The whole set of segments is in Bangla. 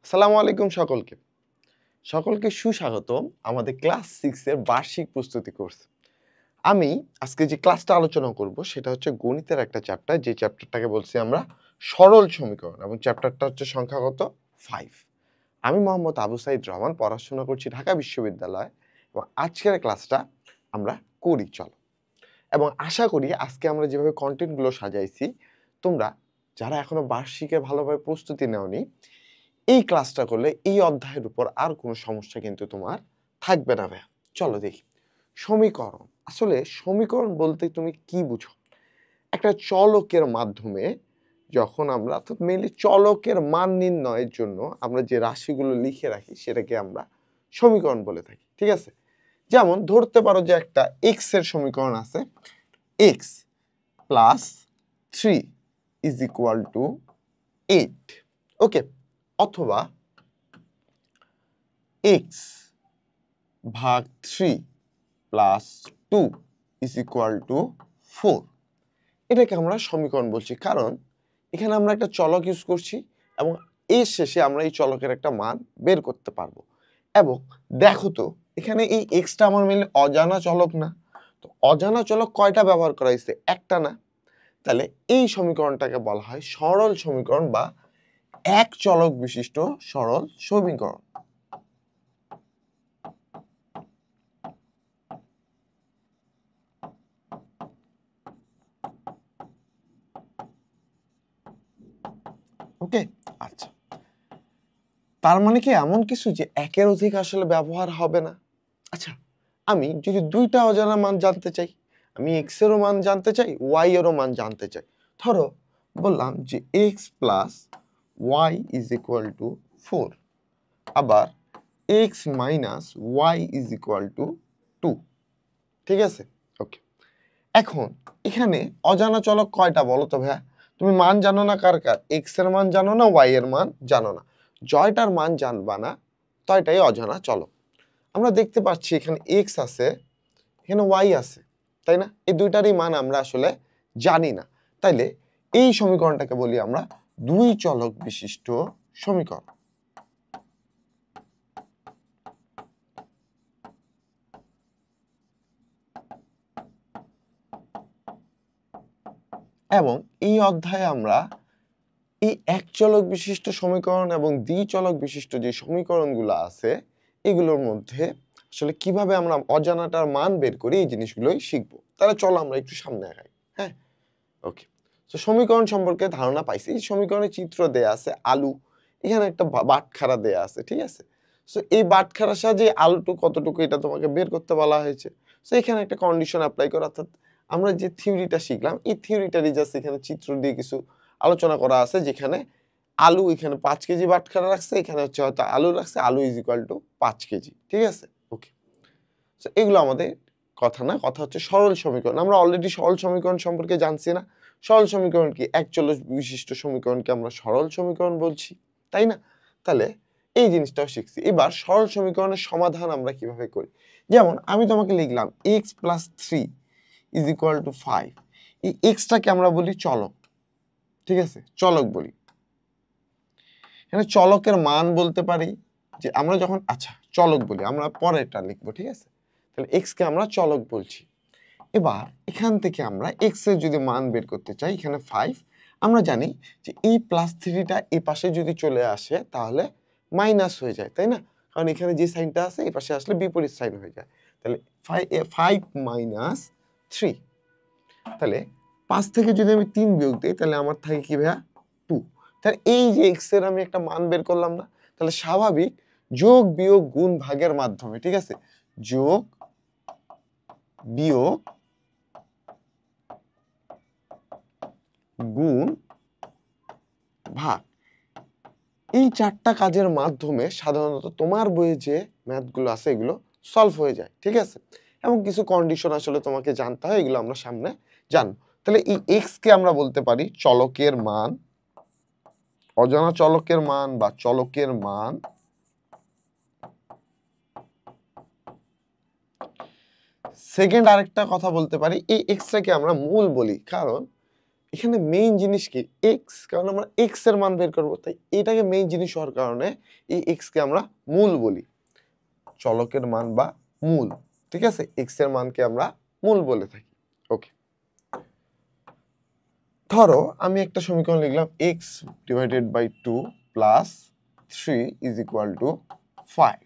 আসসালামু আলাইকুম সকলকে। সকলকে সুস্বাগতম আমাদের ক্লাস 6 এর বার্ষিক প্রস্তুতি কোর্স। আমি আজকে যে ক্লাসটা আলোচনা করব সেটা হচ্ছে গণিতের একটা চ্যাপ্টার, যে চ্যাপ্টারটাকে বলছি আমরা সরল সমীকরণ, এবং চ্যাপ্টারটা হচ্ছে সংখ্যাগত 5। আমি মোহাম্মদ আবু সাইদ রহমান, পড়াশোনা করছি ঢাকা বিশ্ববিদ্যালয়ে, এবং আজকের ক্লাসটা আমরা করি চলো। এবং আশা করি আজকে আমরা যেভাবে কন্টেন্টগুলো সাজাইছি, তোমরা যারা এখনো বার্ষিকে ভালোভাবে প্রস্তুতি নেওনি, এই ক্লাসটা করলে এই অধ্যায়ের উপর আর কোনো সমস্যা কিন্তু তোমার থাকবে না ভাইয়া। চলো দেখি সমীকরণ। আসলে সমীকরণ বলতে তুমি কি বুঝো? একটা চলকের মাধ্যমে যখন আমরা, অর্থাৎ মেইনলি চলকের মান নির্ণয়ের জন্য আমরা যে রাশিগুলো লিখে রাখি সেটাকে আমরা সমীকরণ বলে থাকি, ঠিক আছে? যেমন ধরতে পারো যে একটা এক্স এর সমীকরণ আছে, x plus 3 is equal two 8, ওকে? অথবা x ভাগ 3 প্লাস 2 ইজ ইকুয়াল টু 4। এটাকে আমরা সমীকরণ বলছি, কারণ এখানে আমরা একটা চলক ইউজ করছি এবং এর শেষে আমরা এই চলকের একটা মান বের করতে পারবো। এবং দেখো তো এখানে এই এক্সটা আমার মিলে অজানা চলক না, তো অজানা চলক কয়টা ব্যবহার করা হয়েছে? একটা না। তাহলে এই সমীকরণটাকে বলা হয় সরল সমীকরণ বা এক চলক বিশিষ্ট সরল সমীকরণ। ওকে, আচ্ছা, তার মানে কি এমন কিছু যে একের অধিক আসলে ব্যবহার হবে না? আচ্ছা, আমি যদি দুইটা অজানা মান জানতে চাই, আমি এক্স এরও মান জানতে চাই, ওয়াই এরও মান জানতে চাই, ধরো বললাম যে X plus Y is equal to 4, আবার X minus Y is equal to 2, ঠিক আছে? ওকে, এখন এখানে অজানা চলক কয়টা বলো তো ভাইয়া? তুমি মান জানো না, কার কার? এক্স এর মান জানো না, ওয়াই এর মান জানো না। জয়টার মান জানবা না, তয়টাই অজানা চলক। আমরা দেখতে পাচ্ছি এখানে এক্স আছে, এখানে ওয়াই আছে, তাই না? এই দুইটারই মান আমরা আসলে জানি না। তাইলে এই সমীকরণটাকে বলি আমরা দুই চলক বিশিষ্ট সমীকরণ। এবং এই অধ্যায়ে আমরা এই এক চলক বিশিষ্ট সমীকরণ এবং দ্বিচলক বিশিষ্ট যে সমীকরণগুলো আছে এগুলোর মধ্যে আসলে কিভাবে আমরা অজানাটার মান বের করি এই জিনিসগুলোই শিখবো। তাহলে চলো আমরা একটু সামনে আগাই। হ্যাঁ, ওকে। তো সমীকরণ সম্পর্কে ধারণা পাইছি। এই সমীকরণের চিত্র দেয়া আছে আলু, এখানে একটা বাটখারা দেয়া আছে, ঠিক আছে? সো এই বাটখারার সাহায্যে আলুটুকু কতটুকু এটা তোমাকে বের করতে বলা হয়েছে। সো এখানে একটা কন্ডিশন অ্যাপ্লাই করো, অর্থাৎ আমরা যে থিওরিটা শিখলাম এই থিওরিটারই জাস্ট এখানে চিত্র দিয়ে কিছু আলোচনা করা আছে, যেখানে আলু এখানে 5 কেজি বাটখারা রাখছে, এখানে হচ্ছে হয়তো আলু রাখছে, আলু ইজ ইকুয়াল টু 5 কেজি, ঠিক আছে? ওকে, সো এগুলো আমাদের কথা না, কথা হচ্ছে সরল সমীকরণ। আমরা অলরেডি সরল সমীকরণ সম্পর্কে জানছি না? সরল সমীকরণ কি? এক চলক বিশিষ্ট সমীকরণকে আমরা সরল সমীকরণ বলছি, তাই না? তাহলে এই জিনিসটাও শিখছি। এবার সরল সমীকরণের সমাধান আমরা কিভাবে করি? যেমন আমি তোমাকে লিখলাম x plus 3 is equal to 5। এই এক্সটাকে আমরা বলি চলক, ঠিক আছে? চলক বলি। এখানে চলকের মান বলতে পারি যে আমরা যখন, আচ্ছা চলক বলি, আমরা পরেরটা লিখবো, ঠিক আছে? তাহলে x কে আমরা চলক বলছি। এবার এখান থেকে আমরা x এর যদি মান বের করতে চাই, এখানে 5, আমরা জানি যে এই প্লাস 3টা এই পাশে যদি চলে আসে তাহলে মাইনাস হয়ে যায়, তাই না? কারণ এখানে যে সাইনটা আছে এই পাশে আসলে বিপরীত সাইন হয়ে যায়। তাহলে 5 মাইনাস 3, তাহলে 5 থেকে যদি আমি 3 বিয়োগ দিই তাহলে আমার থাকে কি ভাইয়া? 2। তাহলে এই যে x এর আমি একটা মান বের করলাম না? তাহলে স্বাভাবিক যোগ বিয়োগ গুণ ভাগের মাধ্যমে, ঠিক আছে? যোগ বিয়োগ গুণ ভাগ, এই চারটা কাজের মাধ্যমে সাধারণত তোমার বইয়ে যে ম্যাথগুলো আছে এগুলো সলভ হয়ে যায়, ঠিক আছে? এবং কিছু কন্ডিশন আসলে তোমাকে জানতে হয়, এগুলো আমরা সামনে জানবো। তাহলে এই এক্স কে আমরা বলতে পারি চলকের মান, অজানা চলকের মান বা চলকের মান। সেকেন্ড আরেকটা কথা বলতে পারি, এই এক্সটাকে আমরা মূল বলি, কারণ এখানে মেইন জিনিস কি এক্স, কারণ আমরা এক্স এর মান বের করবো, তাই এটাকে মেইন জিনিস হওয়ার কারণে এই এক্স কে আমরা মূল বলি, চলকের মান বা মূল। ঠিক আছে, এক্স এর মানকে আমরা মূল বলে থাকি। ওকে, ধরো আমি একটা সমীকরণ লিখলাম X divided by 2 plus 3 is equal to 5।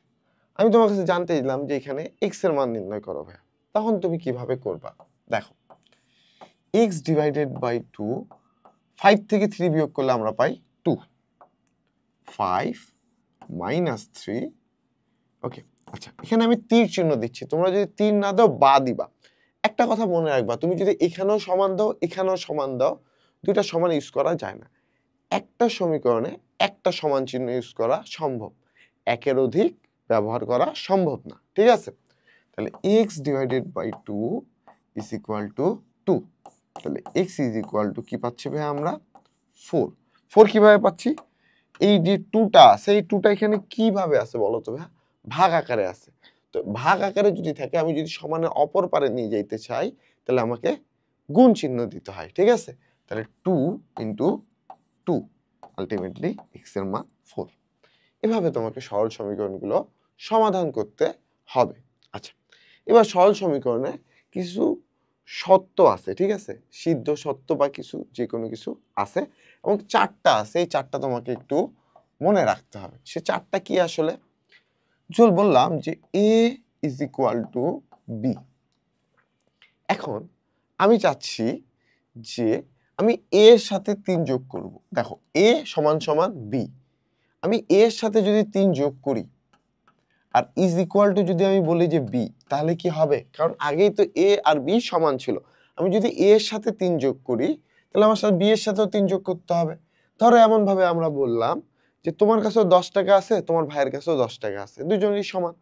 আমি তোমার কাছে জানতে দিলাম যে এখানে এক্স এর মান নির্ণয় করো ভাই, তখন তুমি কিভাবে করবা? দেখো, এক্স ডিভাইডেড বাই 2, 5 থেকে 3 বিয়োগ করলে আমরা পাই 2, 5 মাইনাস 3। ওকে, আচ্ছা এখানে আমি তীর চিহ্ন দিচ্ছি, তোমরা যদি তীর না দাও বা দিবা। একটা কথা মনে রাখবা, তুমি যদি এখানেও সমান দাও এখানেও সমান দাও, দুইটা সমান ইউজ করা যায় না। একটা সমীকরণে একটা সমান চিহ্ন ইউজ করা সম্ভব, একের অধিক ব্যবহার করা সম্ভব না। ঠিক আছে, তাহলে X divided by 2 is equal to 2। তাহলে এক্স ইজ ইকুয়াল টু কি পাচ্ছি ভাই আমরা? 4। 4 কিভাবে পাচ্ছি? এই যে 2টা আছে, এই 2টা এখানে কিভাবে আছে বলো তো ভাই? ভাগ আকারে আছে। তো ভাগ আকারে যদি থাকে, আমি যদি সমানের অপর পারে নিয়ে যাইতে চাই, তাহলে আমাকে গুণ চিহ্ন দিতে হয়। ঠিক আছে, তাহলে 2 ইন্টু 2, আলটিমেটলি এক্স এর মান 4। এভাবে তোমাকে সরল সমীকরণগুলো সমাধান করতে হবে। আচ্ছা, এবার সরল সমীকরণে কিছু সত্য আছে, ঠিক আছে, সিদ্ধ সত্য বা কিছু যে কোনো কিছু আছে, এবং 4টা আছে। এই 4টা তোমাকে একটু মনে রাখতে হবে। সে 4টা কি আসলে? চল বললাম যে এ ইজ ইকুয়াল টু বি। এখন আমি চাচ্ছি যে আমি এ এর সাথে 3 যোগ করব। দেখো, এ সমান সমান বি, আমি এ এর সাথে যদি 3 যোগ করি আর ইজ ইকুয়াল টু যদি আমি বলি যে বি, তাহলে কি হবে? কারণ আগেই তো এ আর বি সমান ছিল। আমি যদি এ এর সাথে 3 যোগ করি, তাহলে আমার সাথে বি এর সাথেও 3 যোগ করতে হবে। ধরো এমন ভাবে আমরা বললাম যে তোমার কাছেও 10 টাকা আছে, তোমার ভাইয়ের কাছেও 10 টাকা আছে, দুজনেরই সমান।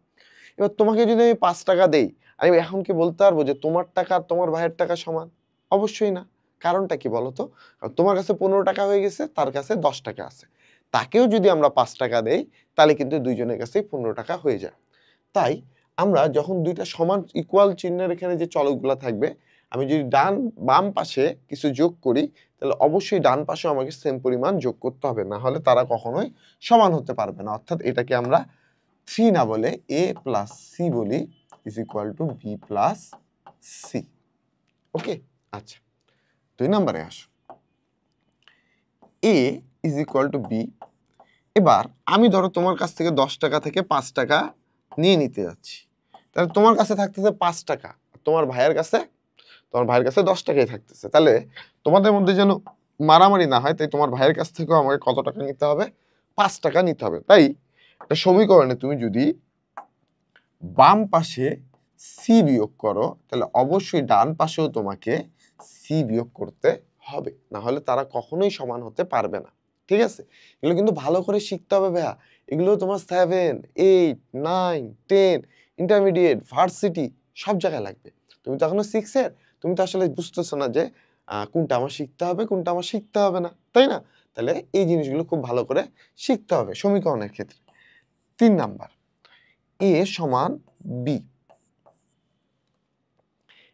এবার তোমাকে যদি আমি 5 টাকা দেই, আমি এখন কি বলতে পারবো যে তোমার টাকা আর তোমার ভাইয়ের টাকা সমান? অবশ্যই না। কারণটা কি বলতো? কারণ তোমার কাছে 15 টাকা হয়ে গেছে, তার কাছে 10 টাকা আছে। তাকেও যদি আমরা 5 টাকা দেই, তাহলে কিন্তু দুইজনের কাছেই 15 টাকা হয়ে যায়। তাই আমরা যখন দুইটা সমান ইকুয়াল চিহ্নের এখানে যে চলকগুলো থাকবে, আমি যদি ডান বাম পাশে কিছু যোগ করি, তাহলে অবশ্যই ডান পাশেও আমাকে সেম পরিমাণ যোগ করতে হবে, না হলে তারা কখনোই সমান হতে পারবে না। অর্থাৎ এটাকে আমরা 3 না বলে a প্লাস সি বলি, is equal to B plus C. Okay, আচ্ছা 2 নম্বরে আসো, a is equal to B. এবার আমি ধরো তোমার কাছ থেকে 10 টাকা থেকে 5 টাকা নিয়ে নিতে যাচ্ছি, তাহলে তোমার কাছে থাকতেছে 5 টাকা, তোমার ভাইয়ের কাছে 10 টাকাই থাকতেছে। তাহলে তোমাদের মধ্যে যেন মারামারি না হয়, তাই তোমার ভাইয়ের কাছ থেকেও আমাকে কত টাকা নিতে হবে? 5 টাকা নিতে হবে। তাই একটা সমীকরণে তুমি যদি বাম পাশে সি বিয়োগ করো, তাহলে অবশ্যই ডান পাশেও তোমাকে সি বিয়োগ করতে হবে, না হলে তারা কখনোই সমান হতে পারবে না। ঠিক আছে, এগুলো কিন্তু ভালো করে শিখতে হবে ভাইয়া। এগুলো তোমার 7, 8, 9, 10, ইন্টারমিডিয়েট, ভার্সিটি সব জায়গায় লাগবে। তুমি তো এখনো 6-এর, তুমি তো আসলে বুঝতেছো না যে কোনটা আমার শিখতে হবে, কোনটা আমার শিখতে হবে না, তাই না? তাহলে এই জিনিসগুলো খুব ভালো করে শিখতে হবে সমীকরণের ক্ষেত্রে। 3 নাম্বার, এ সমান বি।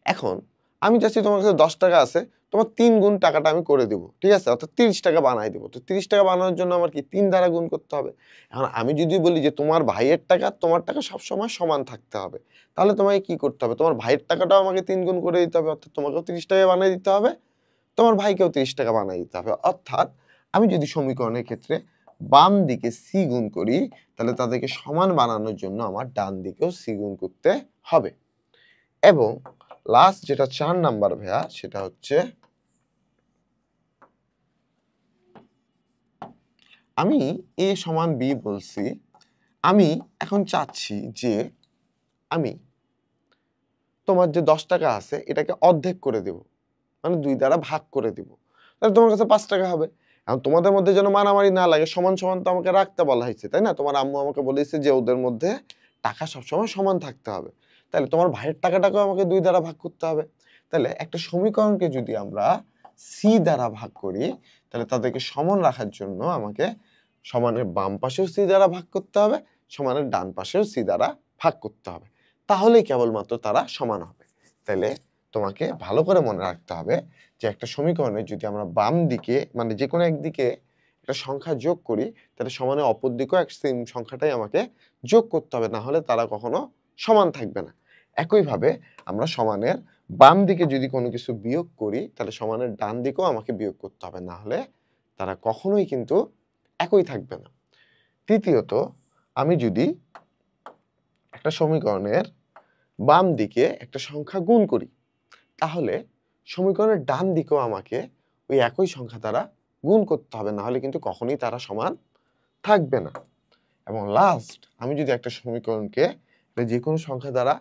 এখন আমি চাচ্ছি তোমার কাছে 10 টাকা আছে, তোমার 3 গুণ টাকাটা আমি করে দিব। ঠিক আছে, অর্থাৎ 30 টাকা বানাই দিব। তো 30 টাকা বানানোর জন্য আমার কি 3 দ্বারা গুণ করতে হবে। এখন আমি যদি বলি যে তোমার ভাইয়ের টাকা তোমার টাকা সবসময় সমান থাকতে হবে, তাহলে তোমাকে কি করতে হবে? তোমার ভাইয়ের টাকাটাও আমাকে 3 গুণ করে দিতে হবে, অর্থাৎ তোমাকেও 30 টাকা বানাই দিতে হবে, তোমার ভাইকেও 30 টাকা বানাই দিতে হবে। অর্থাৎ আমি যদি সমীকরণের ক্ষেত্রে বাম দিকে সি গুণ করি, তাহলে তাদেরকে সমান বানানোর জন্য আমার ডান দিকেও সি গুণ করতে হবে। এবং লাস্ট যেটা 4 নাম্বার ভাইয়া, সেটা হচ্ছে আমি এ সমান বি বলছি, আমি এখন চাচ্ছি যে আমি তোমার যে 10 টাকা আছে এটাকে অর্ধেক করে দেব, মানে 2 দ্বারা ভাগ করে দিব, তাহলে তোমার কাছে 5 টাকা হবে। এখন তোমাদের মধ্যে যেন মারামারি না লাগে, সমান সমান তো আমাকে রাখতে বলা হয়েছে, তাই না? তোমার আম্মু আমাকে বলেছে যে ওদের মধ্যে টাকা সবসময় সমান থাকতে হবে, তাহলে তোমার ভাইয়ের টাকাটাকেও আমাকে 2 দ্বারা ভাগ করতে হবে। তাহলে একটা সমীকরণকে যদি আমরা সি দ্বারা ভাগ করি, তাহলে তাদেরকে সমান রাখার জন্য আমাকে সমানের বাম পাশেও সি দ্বারা ভাগ করতে হবে, সমানের ডান পাশেও সি দ্বারা ভাগ করতে হবে, তাহলেই কেবলমাত্র তারা সমান হবে। তাহলে তোমাকে ভালো করে মনে রাখতে হবে যে একটা সমীকরণে যদি আমরা বাম দিকে মানে যে কোনো একদিকে একটা সংখ্যা যোগ করি, তাহলে সমানের অপর দিকেও এক সেম সংখ্যাটাই আমাকে যোগ করতে হবে, না হলে তারা কখনো সমান থাকবে না। একইভাবে আমরা সমানের বাম দিকে যদি কোনো কিছু বিয়োগ করি, তাহলে সমানের ডান দিকেও আমাকে বিয়োগ করতে হবে, না হলে তারা কখনোই কিন্তু একই থাকবে না। তৃতীয়ত, আমি যদি একটা সমীকরণের বাম দিকে একটা সংখ্যা গুণ করি, তাহলে সমীকরণের ডান দিকেও আমাকে ওই একই সংখ্যা দ্বারা গুণ করতে হবে, না হলে কিন্তু কখনোই তারা সমান থাকবে না। এবং লাস্ট, আমি যদি একটা সমীকরণকে যে কোনো সংখ্যা দ্বারা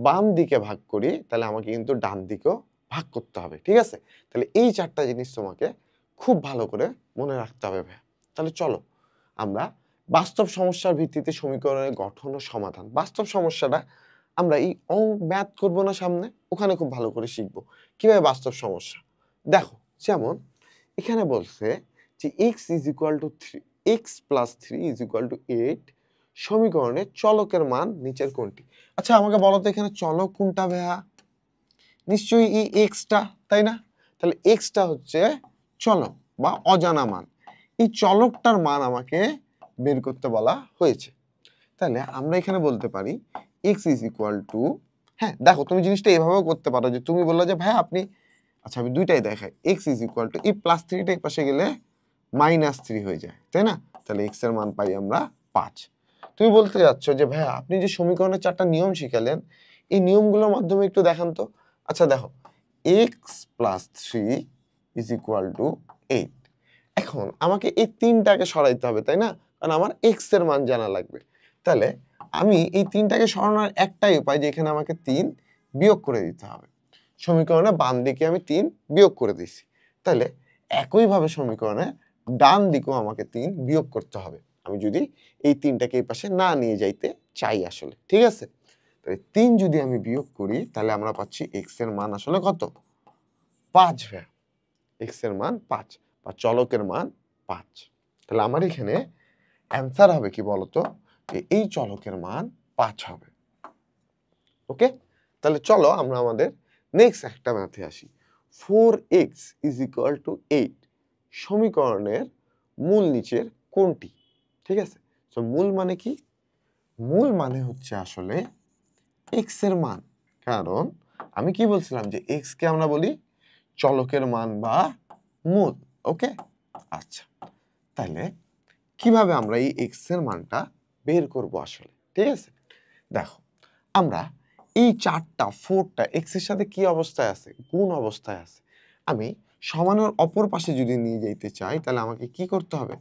বাম দিকে ভাগ করি, তাহলে আমাকে কিন্তু ডান দিকেও ভাগ করতে হবে। ঠিক আছে? তাহলে এই চারটা জিনিস তোমাকে খুব ভালো করে মনে রাখতে হবে ভাই। তাহলে চলো আমরা বাস্তব সমস্যার ভিত্তিতে সমীকরণের গঠন ও সমাধান, বাস্তব সমস্যাটা আমরা এই ম্যাথ করব না সামনে, ওখানে খুব ভালো করে শিখব কিভাবে বাস্তব সমস্যা। দেখো, যেমন এখানে বলছে যে x is equal two 3, x plus 3 is equal two 8 সমীকরণে চলকের মান নিচের কোনটি? আচ্ছা আমাকে বলো তো এখানে চলক কোনটা ভাইয়া? নিশ্চয়ই এই এক্সটা, তাই না? তাহলে এক্সটা হচ্ছে চলক বা অজানা মান। এই চলকটার মান আমাকে বের করতে বলা হয়েছে। তাহলে আমরা এখানে বলতে পারি এক্স ইজ ইকুয়াল টু, হ্যাঁ দেখো তুমি জিনিসটা এভাবেও করতে পারো যে তুমি বললে যে ভাই আপনি, আচ্ছা আমি দুইটাই দেখাই, এক্স ইজ ইকুয়াল টু এই প্লাস থ্রিটা এই পাশে গেলে -3 হয়ে যায়, তাই না? তাহলে এক্স এর মান পাই আমরা 5। তুমি বলতে যাচ্ছ যে ভাই আপনি যে সমীকরণের 4টা নিয়ম শিখালেন, এই নিয়মগুলোর মাধ্যমে একটু দেখান তো। আচ্ছা দেখো, x plus 3 is equal two 8। এখন আমাকে এই তিনটাকে সরাইতে হবে, তাই না? কারণ আমার এক্স এর মান জানা লাগবে। তাহলে আমি এই তিনটাকে সরানোর একটাই উপায় যে এখানে আমাকে 3 বিয়োগ করে দিতে হবে। সমীকরণে বাম দিকে আমি 3 বিয়োগ করে দিছি। তাহলে একইভাবে সমীকরণে ডান দিকেও আমাকে 3 বিয়োগ করতে হবে, আমি যদি এই 3টাকে এই পাশে না নিয়ে যাইতে চাই আসলে। ঠিক আছে? তাহলে 3 যদি আমি বিয়োগ করি, তাহলে আমরা পাচ্ছি এক্স এর মান আসলে কত? 5 ভাই। এক্স এর মান 5 বা চলকের মান 5। তাহলে আমার এখানে অ্যান্সার হবে কি বলতো? যে এই চলকের মান 5 হবে। ওকে? তাহলে চলো আমরা আমাদের নেক্সট একটা ম্যাথে আসি। 4x ইজ ইকুয়াল টু 8 সমীকরণের মূল নিচের কোনটি? ঠিক আছে? সো মূল মানে কি? মূল মানে হচ্ছে আসলে x এর মান। কারণ আমি কি বলছিলাম যে x কে আমরা বলি চলকের মান বা মূল। ওকে? আচ্ছা। তাহলে কিভাবে আমরা এই x এর মানটা বের করব আসলে? ঠিক আছে? দেখো, আমরা এই 4টা 4টা x এর সাথে কি অবস্থায় আছে? গুণ অবস্থায় আছে। আমি সমানের অপর পাশে যদি নিয়ে যাইতে চাই, তাহলে আমাকে কি করতে হবে?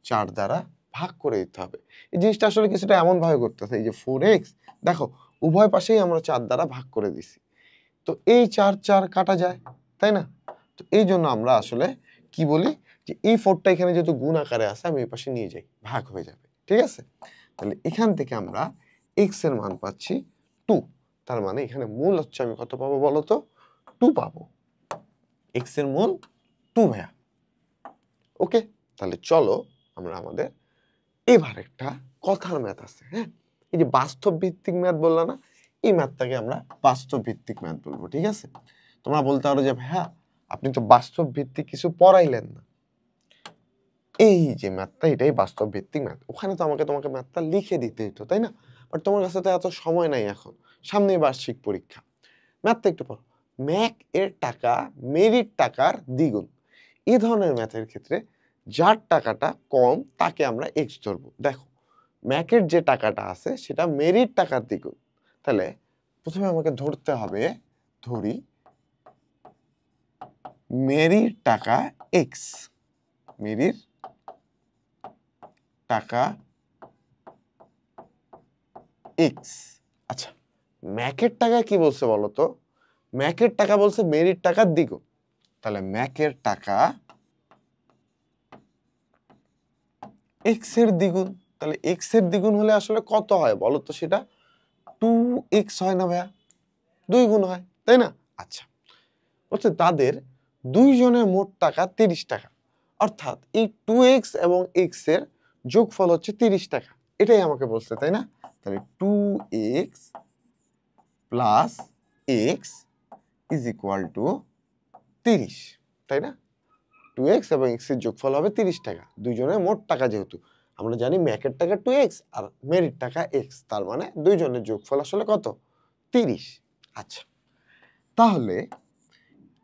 4 দ্বারা ভাগ করে দিতে হবে। এই জিনিসটা আসলে কিছুটা এমন ভাবে করতেছে, এই যে 4x দেখো উভয় পাশেই আমরা 4 দ্বারা ভাগ করে দিছি। তো এই 4 4 কাটা যায়, তাই না? তো এই জন্য আমরা আসলে কি বলি যে এই 4টা এখানে যেহেতু গুণ আকারে আছে, আমি এই পাশে নিয়ে যাই, ভাগ হয়ে যাবে। ঠিক আছে? তাহলে এখান থেকে আমরা x এর মান পাচ্ছি 2। তার মানে এখানে মূল হচ্ছে আমি কত পাবো বলো তো? 2 পাবো। x এর মূল 2 ভাইয়া। ওকে? তাহলে চলো আমরা আমাদের এবার একটা কথার ম্যাথ আছে, হ্যাঁ? এই যে বাস্তব ভিত্তিক ম্যাথ বললা না, এই ম্যাথটাকে আমরা বাস্তব ভিত্তিক ম্যাথ বলবো। ঠিক আছে? তোমরা বলতে পারো যে ভাইয়া আপনি তো বাস্তব ভিত্তিক কিছু পড়াইলেন না। এই যে ম্যাথটা, এটাই বাস্তব ভিত্তিক ম্যাথ। ওখানে তো তোমাকে ম্যাথটা লিখে দিতে হতো, তাই না? বাট তোমার কাছে তো এত সময় নাই এখন, সামনেই বার্ষিক পরীক্ষা। ম্যাথটা একটু পড়ো। ম্যাক এর টাকা মেরির টাকার দ্বিগুণ। এই ধরনের ম্যাথের ক্ষেত্রে যার টাকাটা কম তাকে আমরা এক্স ধরবো। দেখো, ম্যাকের যে টাকাটা আছে সেটা মেরির টাকার দ্বিগুণ। তাহলে প্রথমে আমাকে ধরতে হবে, ধরি মেরির টাকা এক্স, মেরির টাকা এক্স। আচ্ছা, ম্যাকের টাকা কি বলছে বলো তো? ম্যাকের টাকা বলছে মেরির টাকার দ্বিগুণ। তাহলে ম্যাকের টাকা এক্স এর দ্বিগুণ। তাহলে এক্স এর দ্বিগুণ হলে আসলে কত হয় বলো তো? সেটা 2x হয় না ভাইয়া? 2 গুণ হয়, তাই না? আচ্ছা, বলছে তাদের দুইজনের মোট টাকা 30 টাকা। অর্থাৎ এই 2x এবং x এর যোগফল হচ্ছে 30 টাকা। এটাই আমাকে বলছে, তাই না? তাহলে 2x plus x is equal two 30, তাই না? 2x এবং x এর যোগফল হবে 30 টাকা। দুইজনের মোট টাকা, যেহেতু আমরা জানি ম্যাকের টাকা 2x আর মেরির টাকা x, তার মানে দুইজনের যোগফল আসলে কত? 30। আচ্ছা, তাহলে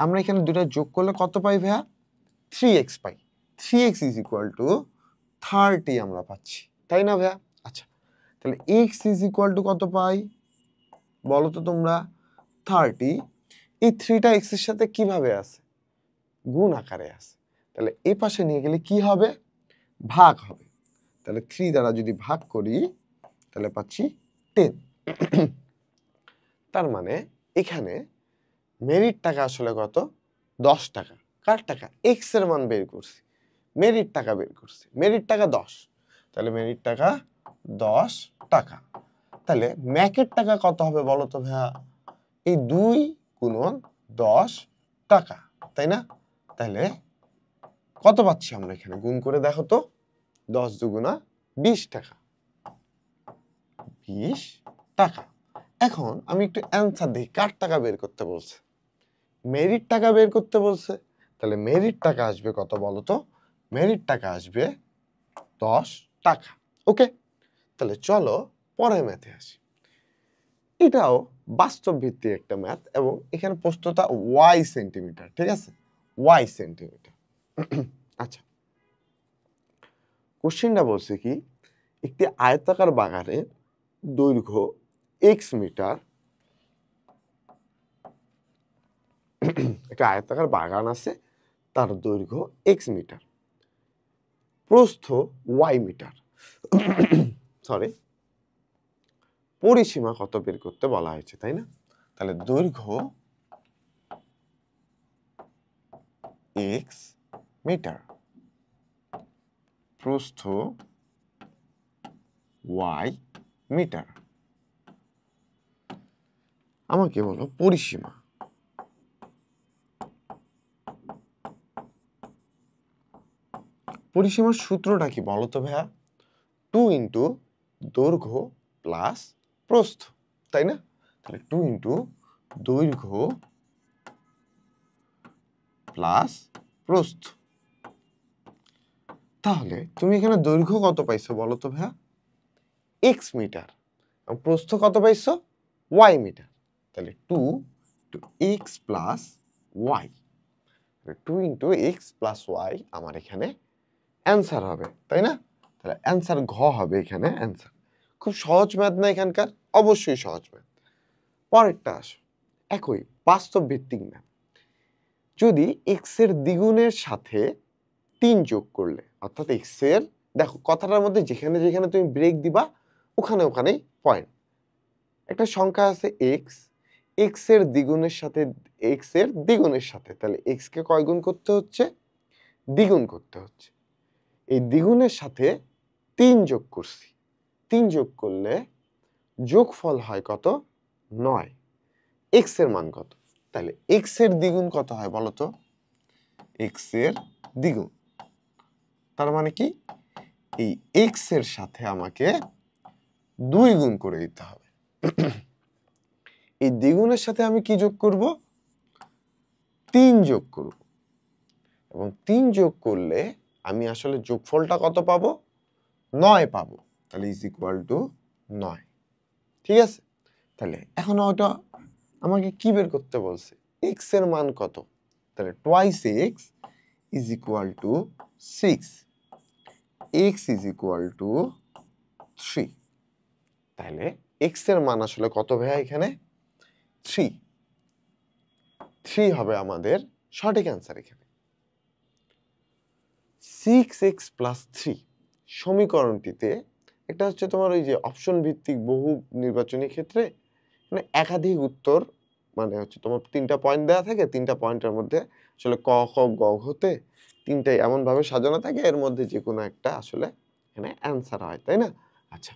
আমরা এখানে দুটো যোগ করলে কত পাই ভাইয়া? 3x pi. 3x is equal two 30 আমরা পাচ্ছি, তাই না ভাইয়া? আচ্ছা, তাহলে x ইজ ইকুয়াল টু কত পাই বলো তো তোমরা? 30। এই 3টা x এর সাথে কিভাবে আছে? গুণ আকারে আছে। তাহলে এই পাশে নিয়ে গেলে কি হবে? ভাগ হবে। তাহলে 3 দ্বারা যদি ভাগ করি তাহলে পাচ্ছি 10। তার মানে এখানে মেরিট টাকা আসলে কত? 10 টাকা। কার টাকা? x এর মান বের করছি, মেরিট টাকা বের করছি। মেরিট টাকা 10, তাহলে মেরিট টাকা 10 টাকা। তাহলে ম্যাকের টাকা কত হবে বলো তো ভাইয়া? এই 2 গুণন 10 টাকা, তাই না? তাহলে কত পাচ্ছি আমরা এখানে? গুণ করে দেখো তো। 10 দুগুণা 20 টাকা, 20 টাকা। এখন আমি একটু অ্যান্সার দিই, কার টাকা বের করতে বলছে? মেরিট টাকা বের করতে বলছে। তাহলে মেরিট টাকা আসবে কত বলো তো? মেরিট টাকা আসবে 10 টাকা। ওকে, তাহলে চলো পরের ম্যাথে আসি। এটাও বাস্তব ভিত্তিক একটা ম্যাথ এবং এখানে প্রশ্নটা y সেন্টিমিটার, ঠিক আছে? y centimetre. আচ্ছা, কোশ্চেনটা বলছে কি, একটি আয়তাকার বাগানের দৈর্ঘ্য x মিটার। একটা আয়তাকার বাগান আছে, তার দৈর্ঘ্য x মিটার, প্রস্থ y মিটার। সরি, পরিসীমা কত বের করতে বলা হয়েছে, তাই না? তাহলে দৈর্ঘ্য x মিটার, প্রস্থ y মিটার। আমাকে বলো পরিসীমা। পরিসীমার সূত্রটা কি বলো তো ভাইয়া? 2 ইন্টু দৈর্ঘ্য প্লাস প্রস্থ, তাই না? তাহলে 2 ইন্টু দৈর্ঘ্য প্লাস প্রস্থ। তাহলে তুমি এখানে দৈর্ঘ্য কত পাইছো বলো তো ভাইয়া? x metre. প্রস্থ কত পাইছো? y metre. তাহলে 2 two x plus y, 2 into x plus y আমার এখানে অ্যান্সার হবে, তাই না? তাহলে অ্যান্সার ঘ হবে এখানে অ্যান্সার। খুব সহজ ম্যাথ না এখানকার? অবশ্যই সহজ ম্যাথ। পরেরটা আসো, একই বাস্তব ভিত্তিক ম্যাথ। যদি x এর দ্বিগুণের সাথে 3 যোগ করলে, অর্থাৎ x এর, দেখো কথাটার মধ্যে যেখানে যেখানে তুমি ব্রেক দিবা ওখানে ওখানেই পয়েন্ট। একটা সংখ্যা আছে x, x এর দ্বিগুণের সাথে, x এর দ্বিগুণের সাথে, তাহলে x কে কয় গুণ করতে হচ্ছে? দ্বিগুণ করতে হচ্ছে। এই দ্বিগুণের সাথে 3 যোগ করছি, 3 যোগ করলে যোগফল হয় কত? 9। x এর মান কত? তাহলে x এর দ্বিগুণ কত হয় বলো তো? x এর দ্বিগুণ, তার মানে কি এই x এর সাথে আমাকে 2 গুণ করে দিতে হবে। এই দ্বিগুণের সাথে আমি কি যোগ করব? 3 যোগ করব, এবং 3 যোগ করলে আমি আসলে যোগফলটা কত পাবো? 9 পাবো। তাহলে ইজ ইকুয়াল টু 9, ঠিক আছে? তাহলে এখন ওটা আমাকে কি বের করতে বলছে? x এর মান কত? তাহলে twice x is equal two 6, x is equal two 3। তাহলে x এর মান আসলে কত ভাইয়া? এখানে 3। 3 হবে আমাদের সঠিক অ্যান্সার এখানে। 6x প্লাস 3 সমীকরণটিতে একটা হচ্ছে তোমার ওই যে অপশন ভিত্তিক বহু নির্বাচনী ক্ষেত্রে মানে একাধিক উত্তর, মানে হচ্ছে তোমার 3টা পয়েন্ট দেওয়া থাকে, 3টা পয়েন্টের মধ্যে আসলে ক খ গ ঘতে 3টাই এমন ভাবে সাজানো থাকে, এর মধ্যে যে কোনো একটা আসলে এখানে অ্যান্সার হয়, তাই না? আচ্ছা,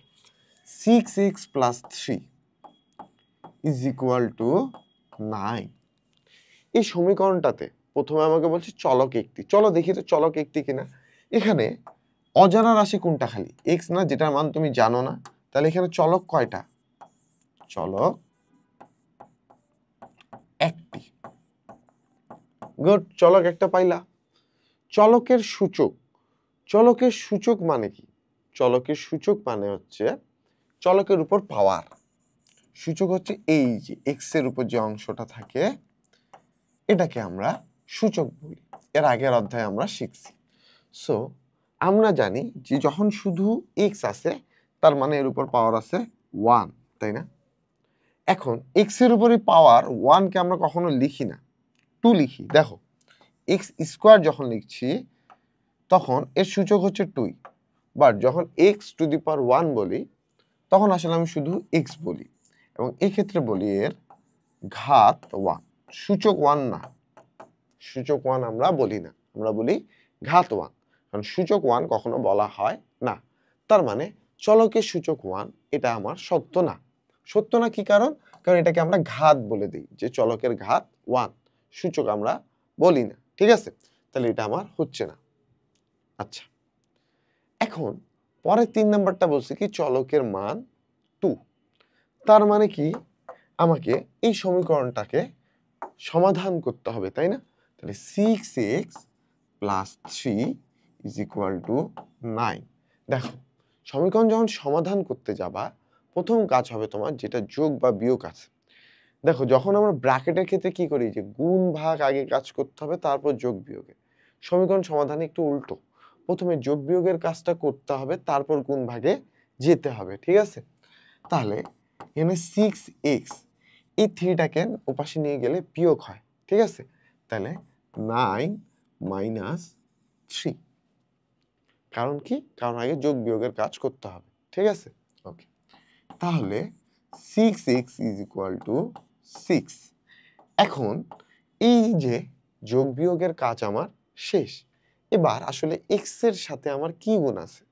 6x plus 3 is equal two 9। এই সমীকরণটাতে প্রথমে আমাকে বলছে চলক একটি, চলো দেখি তো চলক একটি কিনা। এখানে অজানা রাশি কোনটা? খালি x না, যেটার মান তুমি জানো না। তাহলে এখানে চলক কয়টা? চলক একটি। গুড, চলক একটা পাইলা। চলকের সূচক, চলকের সূচক মানে কি? চলকের সূচক মানে হচ্ছে চলকের উপর পাওয়ার। সূচক হচ্ছে এই যে এক্স এর উপর যে অংশটা থাকে এটাকে আমরা সূচক বলি। এর আগের অধ্যায়ে আমরা শিখছি। সো আমরা জানি যে যখন শুধু এক্স আছে তার মানে এর উপর পাওয়ার আছে 1, তাই না? এখন এক্স এর উপরে পাওয়ার 1 কে আমরা কখনো লিখি না, 2 লিখি। দেখো এক্স স্কোয়ার যখন লিখছি তখন এর সূচক হচ্ছে 2, বাট যখন এক্স টু দি পাওয়ার 1 বলি তখন আসলে আমি শুধু এক্স বলি, এবং এই ক্ষেত্রে বলি এর ঘাত 1, সূচক 1 না। সূচক 1 আমরা বলি না, আমরা বলি ঘাত 1, কারণ সূচক 1 কখনো বলা হয় না। তার মানে চলকের সূচক 1 এটা আমার সত্য না। সত্য না কি কারণ? কারণ এটাকে আমরা ঘাত বলে দিই, যে চলকের ঘাত 1, সূচক আমরা বলি না। ঠিক আছে, তাহলে এটা আমার হচ্ছে না। আচ্ছা, এখন পরে 3 নাম্বারটা বলছে কি চলকের মান 2। তার মানে কি আমাকে এই সমীকরণটাকে সমাধান করতে হবে, তাই না? তাহলে 6x plus 3 is equal two 9। দেখো সমীকরণ যখন সমাধান করতে যাবা প্রথম কাজ হবে তোমার যেটা যোগ বা বিয়োগ আছে। দেখো যখন আমরা ব্র্যাকেটের ক্ষেত্রে কি করি, যে গুণ ভাগ আগে কাজ করতে হবে তারপর যোগ বিয়োগে। সমীকরণ সমাধানে একটু উল্টো, প্রথমে যোগ বিয়োগের কাজটা করতে হবে তারপর গুণ ভাগে যেতে হবে। ঠিক আছে, তাহলে এখানে 6x এই 3টাকে ওপাশে নিয়ে গেলে বিয়োগ হয়। ঠিক আছে, তাহলে 9 মাইনাস 3। কারণ কি? কারণ আগে যোগ বিয়োগের কাজ করতে হবে। ঠিক আছে, ওকে। তাহলে 6x ইজ ইকুয়াল টু 6। এখন এই যে যোগ বিয়োগের কাজ আমার শেষ। এবার আসলে x এর সাথে আমার কি গুণ আছে?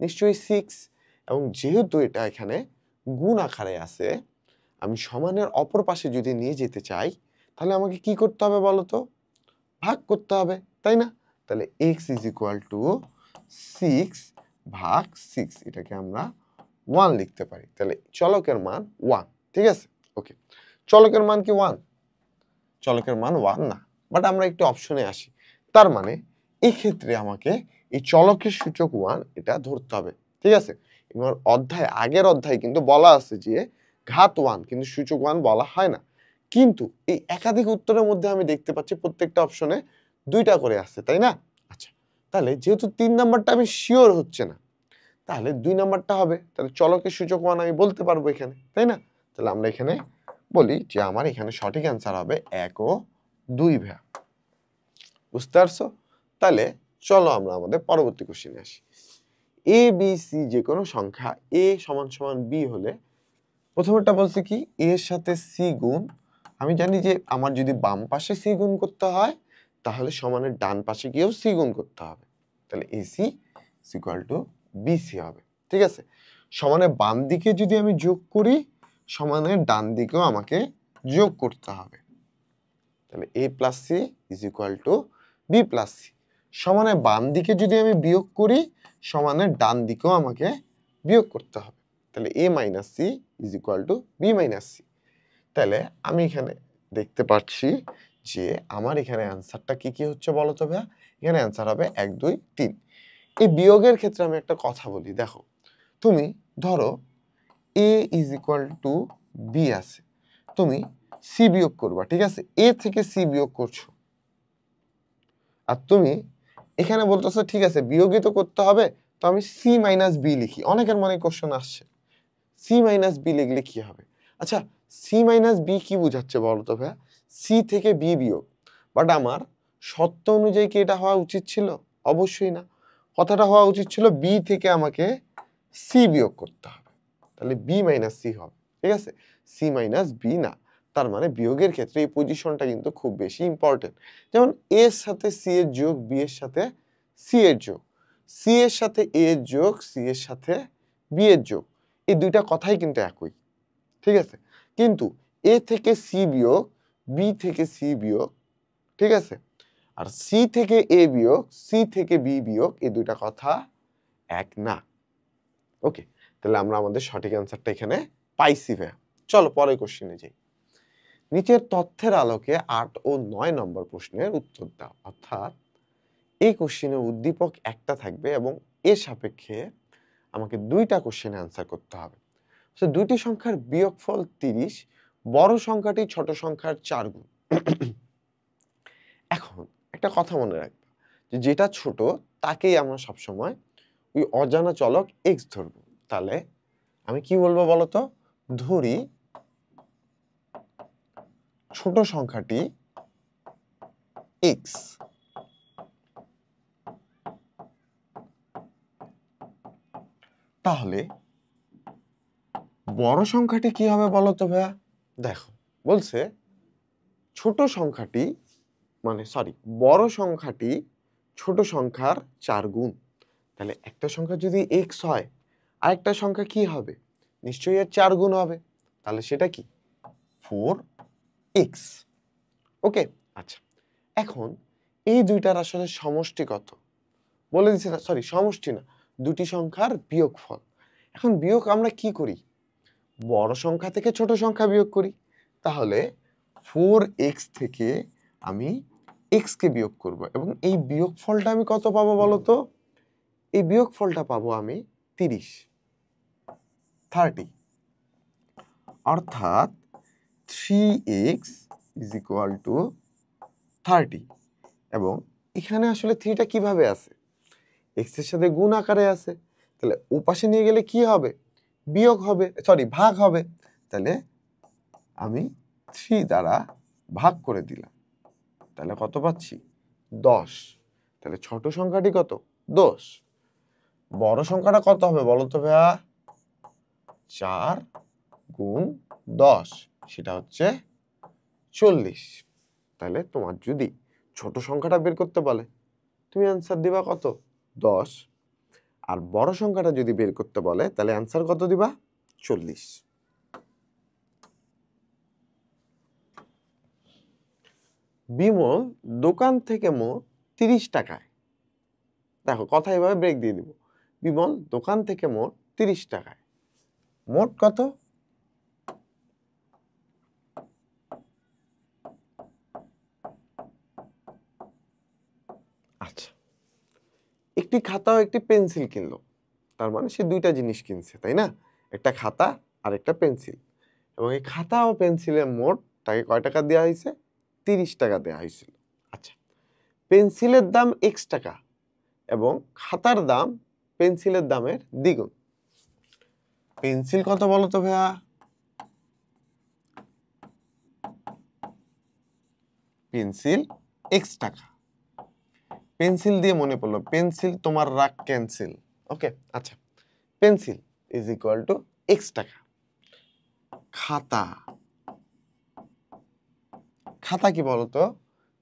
নিশ্চয়ই 6, এবং যেহেতু এটা এখানে গুণ আকারে আছে আমি সমানের অপর পাশে যদি নিয়ে যেতে চাই তাহলে আমাকে কি করতে হবে বলো তো? ভাগ করতে হবে, তাই না? তাহলে x ইজ ইকুয়াল টু 6 ভাগ 6, এটাকে আমরা 1 লিখতে পারি। তাহলে চলকের মান 1। ঠিক আছে, ওকে। চলকের মান কি 1? চলকের মান 1 না, বাট আমরা একটু অপশনে আসি। তার মানে এই ক্ষেত্রে আমাকে এই চলকের সূচক 1 এটা ধরতে হবে। ঠিক আছে, এবার আগের অধ্যায় কিন্তু বলা আছে যে ঘাত 1, কিন্তু সূচক 1 বলা হয় না। কিন্তু এই একাধিক উত্তরের মধ্যে আমি দেখতে পাচ্ছি প্রত্যেকটা অপশনে 2টা করে আছে, তাই না? আচ্ছা, তাহলে যেহেতু 3 নাম্বারটা আমি শিওর হচ্ছে না, তাহলে 2 নাম্বারটা হবে। তাহলে চলকের সূচক 1 আমি বলতে পারবো এখানে, তাই না? তাহলে আমরা এখানে বলি যে আমার এখানে সঠিক অ্যান্সার হবে 1 ও 2 ভাইয়া। বুঝতে পারছো? তাহলে চলো আমরা আমাদের পরবর্তী কোশ্চেনে আসি। এ বি সি যে কোনো সংখ্যা এ সমান সমান বি হলে প্রথমটা বলছে কি এ এর সাথে সি গুণ। আমি জানি যে আমার যদি বাম পাশে সি গুণ করতে হয় তাহলে সমানের ডান পাশে গিয়েও সি গুণ করতে হবে। তাহলে এসি ইকুয়াল টু বিসি হবে। ঠিক আছে, সমানের বাম দিকে যদি আমি যোগ করি সমানের ডান দিকেও আমাকে যোগ করতে হবে। তাহলে a plus C is equal to B plus C. সমানের বাম দিকে যদি আমি বিয়োগ করি সমানের ডান দিকেও আমাকে বিয়োগ করতে হবে। তাহলে a minus C is equal to B minus C. তাহলে আমি এখানে দেখতে পাচ্ছি যে আমার এখানে অ্যান্সারটা কি কি হচ্ছে বলো তো ভাইয়া? এখানে অ্যান্সার হবে 1 2 3। এই বিয়োগের ক্ষেত্রে আমি একটা কথা বলি, দেখো তুমি ধরো a is equal to B আছে, তুমি সি বিয়োগ করবা। ঠিক আছে, এ থেকে সি বিয়োগ করছো, আর তুমি এখানে বলতেছো ঠিক আছে বিয়োগই তো করতে হবে, তো আমি সি মাইনাস বি লিখি। অনেকের মনে কোশ্চেন আসছে সি মাইনাস বি লিখলে কি হবে? আচ্ছা, সি মাইনাস বি কি বুঝাচ্ছে বলো তো ভাইয়া? সি থেকে বি বিয়োগ। বাট আমার সত্য অনুযায়ী কি এটা হওয়া উচিত ছিল? অবশ্যই না। কথাটা হওয়া উচিত ছিল বি থেকে আমাকে সি বিয়োগ করতে হবে, তাহলে বি মাইনাস সি হবে। ঠিক আছে, সি মাইনাস বি না। তার মানে বিয়োগের ক্ষেত্রে এই পজিশনটা কিন্তু খুব বেশি ইম্পর্টেন্ট। যেমন এ এর সাথে সি এর যোগ, বি এর সাথে সি এর যোগ, সি এর সাথে এ এর যোগ, সি এর সাথে বি এর যোগ, এই দুইটা কথাই কিন্তু একই। ঠিক আছে, কিন্তু এ থেকে সি বিয়োগ, বি থেকে সি বিয়োগ, ঠিক আছে, আর সি থেকে এ বিয়োগ, সি থেকে বি বিয়োগ, এই দুইটা কথা এক না। ওকে, তাহলে আমরা আমাদের সঠিক অ্যান্সারটা এখানে পাইছি ভাইয়া। চলো পরের কোশ্চেনে যাই। নিচের তথ্যের আলোকে 8 ও 9 নম্বর প্রশ্নের উত্তর দাও। অর্থাৎ এই কোশ্চেনে উদ্দীপক একটা থাকবে এবং এর সাপেক্ষে আমাকে দুইটা কোশ্চেনে আনসার করতে হবে। তো দুইটি সংখ্যার বিয়োগফল 30, বড় সংখ্যাটি ছোট সংখ্যার 4 গুণ। এখন একটা কথা মনে রাখবে যে যেটা ছোট তাকেই আমরা সবসময় ওই অজানা চলক x ধরবো। তাহলে আমি কি বলবো বলতো, ধরি ছোট সংখ্যাটি x, তাহলে বড় সংখ্যাটি কি হবে বলতো ভাইয়া? দেখো বলছে ছোট সংখ্যাটি বড় সংখ্যাটি ছোট সংখ্যার 4 গুণ। তাহলে একটা সংখ্যা যদি x হয় আর একটা সংখ্যা কি হবে? নিশ্চয়ই এর 4 গুণ হবে। তাহলে সেটা কি? 4x। ওকে, আচ্ছা। এখন এই দুইটার আসলে সমষ্টি কত বলে দিচ্ছে না, সমষ্টি না, দুটি সংখ্যার বিয়োগফল। এখন বিয়োগ আমরা কি করি? বড় সংখ্যা থেকে ছোট সংখ্যা বিয়োগ করি। তাহলে 4x থেকে আমি x কে বিয়োগ করব এবং এই বিয়োগফলটা আমি কত পাবো বলতো? এই বিয়োগফলটা পাবো আমি 30, অর্থাৎ 3x is equal to 30। এবং এখানে আসলে 3টা কিভাবে আছে? x এর সাথে গুণ আকারে আছে। তাহলে ওপাশে নিয়ে গেলে কি হবে? বিয়োগ হবে, ভাগ হবে। তাহলে আমি 3 দ্বারা ভাগ করে দিলাম। তাহলে কত পাচ্ছি? 10। তাহলে ছোট সংখ্যাটি কত? 10। বড় সংখ্যাটা কত হবে বলতো ভাইয়া? 4 গুণ 10, সেটা হচ্ছে 40। তাহলে তোমার যদি ছোট সংখ্যাটা বের করতে বলে তুমি অ্যান্সার দিবা কত? 10। আর বড় সংখ্যাটা যদি বের করতে বলে তাহলে অ্যান্সার কত দিবা? 40। বিমল দোকান থেকে মোট 30 টাকায়, দেখো কথা এভাবে ব্রেক দিয়ে দিব, বিমল দোকান থেকে মোট 30 টাকায় মোট কত? আচ্ছা, একটি খাতা ও একটি পেন্সিল কিনলো। তার মানে সে দুইটা জিনিস কিনছে, তাই না? একটা খাতা আর একটা পেন্সিল। এবং এই খাতা ও পেন্সিলের মোট তাকে কয় টাকা দেওয়া হয়েছে? 30 টাকা দেওয়া হয়েছিল। আচ্ছা, পেন্সিলের দাম x টাকা এবং খাতার দাম পেন্সিলের দামের দ্বিগুণ। পেন্সিল কত বলো তো ভাইয়া? পেন্সিল x টাকা। পেন্সিল দিয়ে মনে পড়লো, পেন্সিল তোমার রাগ ক্যান্সেল। ওকে, আচ্ছা, pencil is equal two x টাকা। খাতা, খাতা কি বলতো?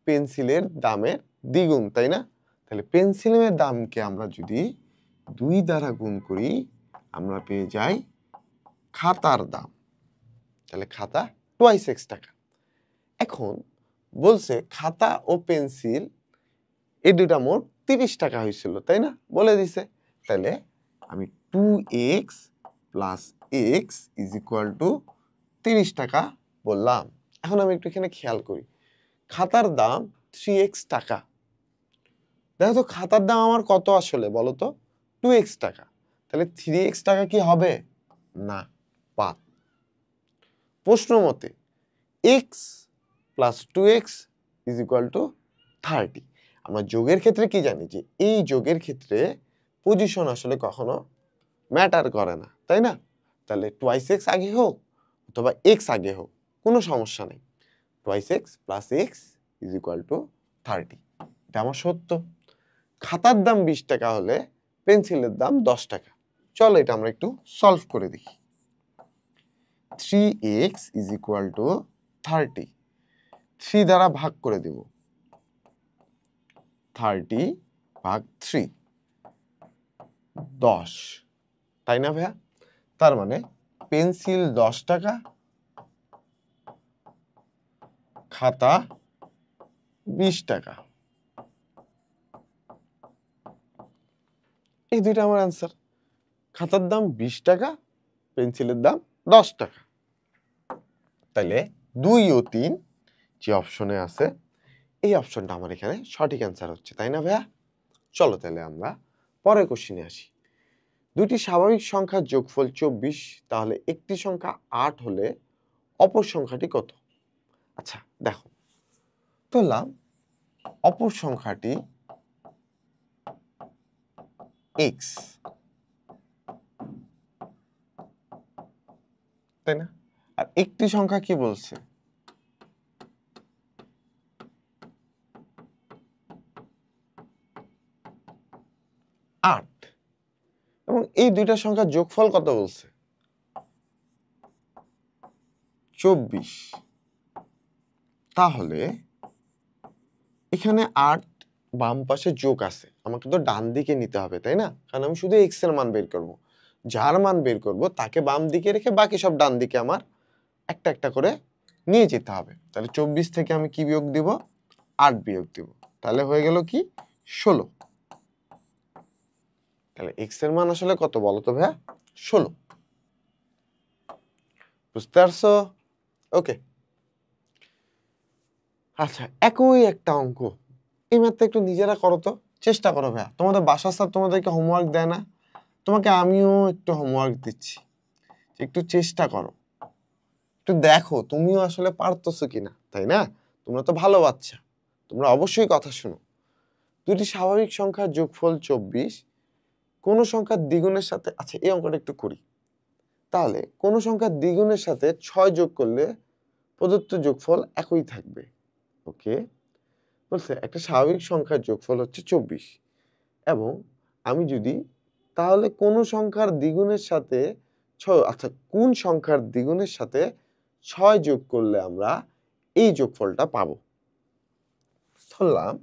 পেন্সিলের দামের দ্বিগুণ, তাই না? তাহলে পেন্সিলের দামকে আমরা যদি 2 দ্বারা গুণ করি আমরা পেয়ে যাই খাতার দাম। তাহলে খাতা টুয়াইস x টাকা। এখন বলছে খাতা ও পেন্সিল এই দুইটা মোট 30 টাকা হয়েছিল, তাই না? বলে দিছে। তাহলে আমি 2x plus x is equal two 30 টাকা বললাম। এখন আমি একটু এখানে খেয়াল করি, খাতার দাম 3x টাকা। দেখো তো খাতার দাম আমার কত আসলে বলো তো? 2x টাকা। তাহলে 3x টাকা কি হবে? না, বাদ। প্রশ্ন মতে x plus 2x is equal two 30। আমরা যোগের ক্ষেত্রে কি জানি যে এই যোগের ক্ষেত্রে পজিশন আসলে কখনো ম্যাটার করে না, তাই না? তাহলে টুয়াইস x আগে হোক অথবা x আগে হোক কোনো সমস্যা নেই। Twice x plus x is equal two 30, এটা আমার সত্য। খাতার দাম 20 টাকা হলে পেন্সিলের দাম 10 টাকা। চলো এটা আমরা একটু সলভ করে দেখি। 3x ইজ ইকুয়াল টু 30, 3 দ্বারা ভাগ করে দেব, 30 ভাগ 3, 10, তাই না ভাইয়া? তার মানে পেন্সিল 10 টাকা, খাতা 20 টাকা। এই দুইটা আমার অ্যান্সার। খাতার দাম 20 টাকা, পেন্সিলের দাম 10 টাকা। তাইলে 2 ও 3 যে অপশনে আছে এই অপশনটা আমার এখানে সঠিক অ্যান্সার হচ্ছে, তাই না ভাইয়া? চলো তাহলে আমরা পরের কোশ্চেনে আসি। দুটি স্বাভাবিক সংখ্যার যোগফল 24, তাহলে একটি সংখ্যা 8 হলে অপর সংখ্যাটি কত? আচ্ছা দেখো, ধরলাম অপর সংখ্যাটি x, তাই না? আর একটি সংখ্যা কি বলছে? 8, এবং এই দুইটা সংখ্যার যোগফল কত বলছে? 24। তাহলে এখানে 8 বাম পাশে যোগ আছে, আমাকে তো ডান দিকে নিতে হবে, তাই না? কারণ আমি শুধু x এর মান বের করব, যার মান বের করব তাকে বাম দিকে রেখে বাকি সব ডান দিকে আমার একটা একটা করে নিয়ে যেতে হবে। তাহলে 24 থেকে আমি কি বিয়োগ দিব? 8 বিয়োগ দিব, তাহলে হয়ে গেল কি 16। তাহলে x এর মান আসলে কত বলো তো ভাইয়া? 16। বুঝতে পারছো? ওকে। আচ্ছা, একই একটা অঙ্ক, এই ম্যাথটা একটু নিজেরা করো তো, চেষ্টা করো ভাইয়া। তোমাদের বাসার স্যার তোমাদেরকে হোমওয়ার্ক দেয় না? তোমাকে আমিও একটু হোমওয়ার্ক দিচ্ছি, একটু চেষ্টা করো, একটু দেখো তুমিও আসলে পারতেছো কিনা, তাই না? তোমরা তো ভালো বাচ্চা, তোমরা অবশ্যই কথা শোনো। দুটি স্বাভাবিক সংখ্যার যোগফল 24, কোন সংখ্যার দ্বিগুণের সাথে, আচ্ছা এই অঙ্কটা একটু করি। তাহলে কোন সংখ্যার দ্বিগুণের সাথে 6 যোগ করলে প্রদত্ত যোগফল একই থাকবে? ওকে, বলছে একটা স্বাভাবিক সংখ্যার যোগফল হচ্ছে 24, এবং আমি যদি, তাহলে কোন সংখ্যার দ্বিগুণের সাথে 6, আচ্ছা কোন সংখ্যার দ্বিগুণের সাথে 6 যোগ করলে আমরা এই যোগফলটা পাবো? ধরলাম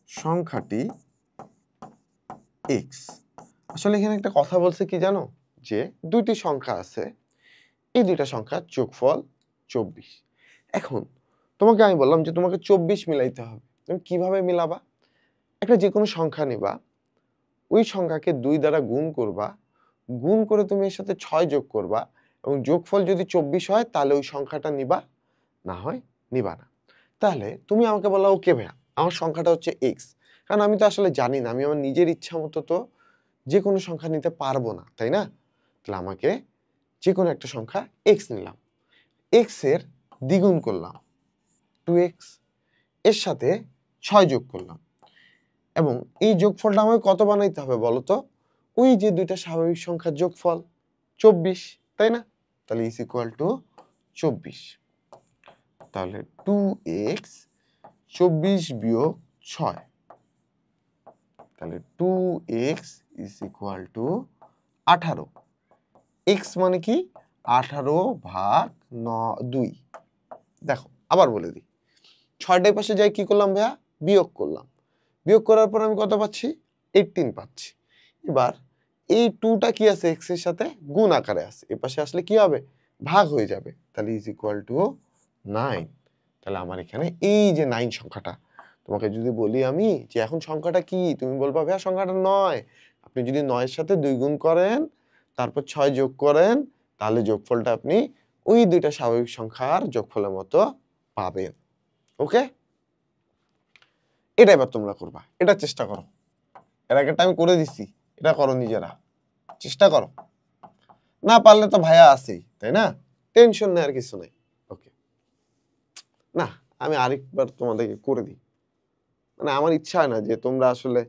সংখ্যাটি x। আসলে এখানে একটা কথা বলছে কি জানো, যে দুইটি সংখ্যা আছে, এই দুইটা সংখ্যার যোগফল 24। এখন তোমাকে আমি বললাম যে তোমাকে 24 মিলাইতে হবে, তুমি কিভাবে মিলাবা? একটা যে কোনো সংখ্যা নিবা, ওই সংখ্যাকে 2 দ্বারা গুণ করবা, গুণ করে তুমি এর সাথে 6 যোগ করবা, এবং যোগফল যদি 24 হয় তাহলে ওই সংখ্যাটা নিবা, না হয় নিবা না। তাহলে তুমি আমাকে বললা ওকে ভাইয়া আমার সংখ্যাটা হচ্ছে x, কারণ আমি তো আসলে জানি না, আমি আমার নিজের ইচ্ছা মতো তো যে কোনো সংখ্যা নিতে পারবো না, তাই না? তাহলে আমাকে যে কোনো একটা সংখ্যা x নিলাম, x এর দ্বিগুণ করলাম 2x, এর সাথে 6 যোগ করলাম, এবং এই যোগফলটা আমাকে কত বানাইতে হবে বলো তো? ওই যে দুইটা স্বাভাবিক সংখ্যার যোগফল 24, তাই না? তাহলে ইজ ইকুয়াল টু 24। তাহলে 2x 24 বিয়োগ 6, তাহলে 2x is equal two 18। x মানে কি? 18 ভাগ 2। দেখো আবার বলে দিই, 6টার পাশে যাই কি করলাম ভাইয়া? বিয়োগ করলাম, বিয়োগ করার পর আমি কত পাচ্ছি? 18 পাচ্ছি। এবার এই 2টা কি আছে? x এর সাথে গুণ আকারে আছে, এর পাশে আসলে কি হবে? ভাগ হয়ে যাবে, তাহলে ইজ ইকুয়াল টু 9। তাহলে আমার এখানে এই যে 9 সংখ্যাটা, তোমাকে যদি বলি আমি যে এখন সংখ্যাটা কি, তুমি বলবা ভাইয়া সংখ্যাটা 9। আপনি যদি 9 এর সাথে 2 গুণ করেন, তারপর 6 যোগ করেন, তাহলে যোগফলটা আপনি ওই দুইটা স্বাভাবিক সংখ্যার যোগফলের মতো পাবেন। ওকে, এটা এবার তোমরা করবা, এটা চেষ্টা করো। এর আগেটা আমি করে দিচ্ছি, এটা করো নিজেরা, চেষ্টা করো। না পারলে তো ভাইয়া আছেই, তাই না? টেনশন নেই, আর কিছু নাই। ওকে, না আমি আরেকবার তোমাদেরকে করে দিই, মানে আমার ইচ্ছা হয় না যে তোমরা আসলে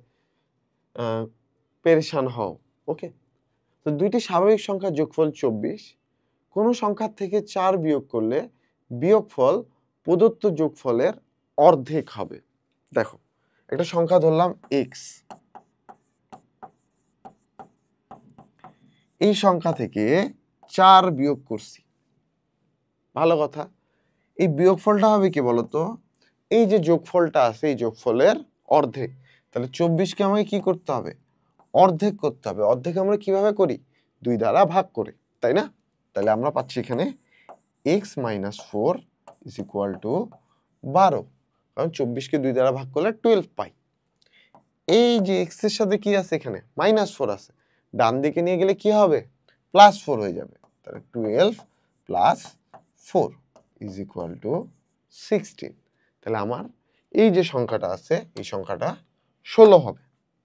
পেরেশান হও। ওকে, তো দুইটি স্বাভাবিক সংখ্যার যোগফল 24, কোন সংখ্যা থেকে 4 বিয়োগ করলে বিয়োগফল প্রদত্ত যোগফলের অর্ধেক হবে। দেখো একটা সংখ্যা ধরলাম x, এই সংখ্যা থেকে 4 বিয়োগ করছি, ভালো কথা। এই বিয়োগফলটা হবে কি বলতো? এই যে যোগফলটা আছে এই যোগফলের অর্ধেক। তাহলে 24কে আমাকে কি করতে হবে? অর্ধেক করতে হবে। অর্ধেক আমরা কিভাবে করি? 2 দ্বারা ভাগ করে, তাই না? তাহলে আমরা পাচ্ছি এখানে x - 4 ইজ ইকুয়াল টু 12, কারণ 24কে 2 দ্বারা ভাগ করলে 12 পাই। এই যে x এর সাথে কি আছে? এখানে -4 আছে, ডান দিকে নিয়ে গেলে কি হবে? +4 হয়ে যাবে। তাহলে 12 প্লাস 4 ইজ ইকুয়াল টু 16। তাহলে আমার এই যে সংখ্যাটা আছে এই সংখ্যাটা 16 হবে।